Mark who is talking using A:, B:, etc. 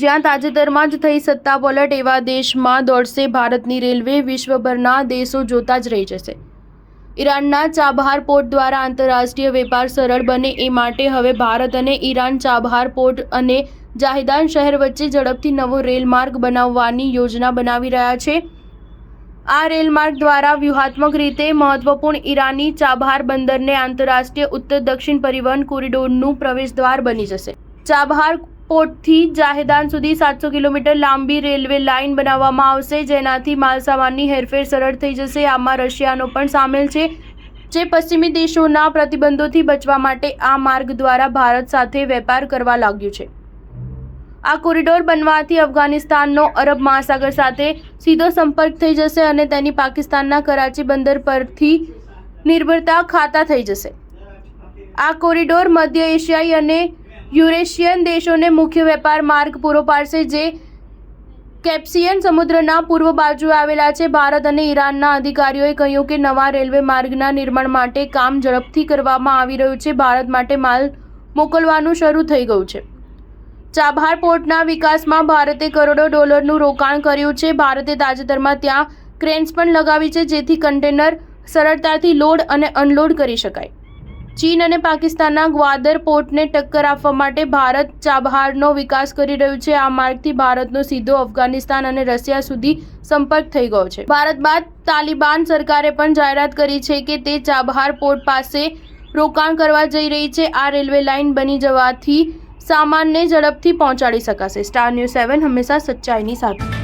A: જ્યાં તાજેતરમાં જ થઈ સત્તા પલટ એવા દેશમાં દોડશે ભારતની રેલવે, વિશ્વભરના દેશો જોતા જ રહી જશે। ઈરાનના ચાબહાર પોર્ટ દ્વારા આંતરરાષ્ટ્રીય વેપાર સરળ બને એ માટે હવે ભારત અને ઈરાન ચાબહાર પોર્ટ અને જાહિદાન શહેર વચ્ચે ઝડપથી નવો રેલમાર્ગ બનાવવાની યોજના બનાવી રહ્યા છે। આ રેલમાર્ગ દ્વારા વ્યૂહાત્મક રીતે મહત્વપૂર્ણ ઈરાની ચાબહાર બંદરને આંતરરાષ્ટ્રીય ઉત્તર-દક્ષિણ પરિવહન કોરિડોરનું પ્રવેશદ્વાર બની જશે। ચાબહાર પોર્ટથી જાહેદાન સુધી 700 કિલોમીટર લાંબી રેલવે લાઇન બનાવવામાં આવશે, જેનાથી માલસામાનની હેરફેર સરળ થઈ જશે। આમાં રશિયાનો પણ સામેલ છે, જે પશ્ચિમી દેશોના પ્રતિબંધોથી બચવા માટે આ માર્ગ દ્વારા ભારત સાથે વેપાર કરવા લાગ્યું છે। આ કોરિડોર બનવાથી અફઘાનિસ્તાનનો અરબ મહાસાગર સાથે સીધો સંપર્ક થઈ જશે અને તેની પાકિસ્તાનના કરાચી બંદર પરથી નિર્ભરતા ખાતા થઈ જશે। આ કોરિડોર મધ્ય એશિયાઈ અને યુરેશિયન દેશોને મુખ્ય વેપાર માર્ગ પૂરો પાડશે, જે કેસ્પિયન સમુદ્રના પૂર્વ બાજુએ આવેલા છે। ભારત અને ઈરાનના અધિકારીઓએ કહ્યું કે નવા રેલવે માર્ગના નિર્માણ માટે કામ ઝડપથી કરવામાં આવી રહ્યું છે। ભારત માટે માલ મોકલવાનું શરૂ થઈ ગયું છે। ચાબહાર પોર્ટના વિકાસમાં ભારતે કરોડો ડોલરનું રોકાણ કર્યું છે। ભારતે તાજેતરમાં ત્યાં ક્રેન્સ પણ લગાવી છે, જેથી કન્ટેનર સરળતાથી લોડ અને અનલોડ કરી શકાય। ચીન અને પાકિસ્તાનના ગ્વાદર પોર્ટને ટક્કર આપવા માટે ભારત ચાબહારનો વિકાસ કરી રહ્યું છે। આ માર્ગથી ભારતનો સીધો અફઘાનિસ્તાન અને રશિયા સુધી સંપર્ક થઈ ગયો છે। ભારત બાદ તાલિબાન સરકારે પણ જાહેરાત કરી છે કે તે ચાબહાર પોર્ટ પાસે રોકાણ કરવા જઈ રહી છે। આ રેલવે લાઇન બની જવાથી સામાનને ઝડપથી પહોંચાડી શકાશે। સ્ટાર ન્યૂઝ 7 હંમેશા સચ્ચાઈની સાથે।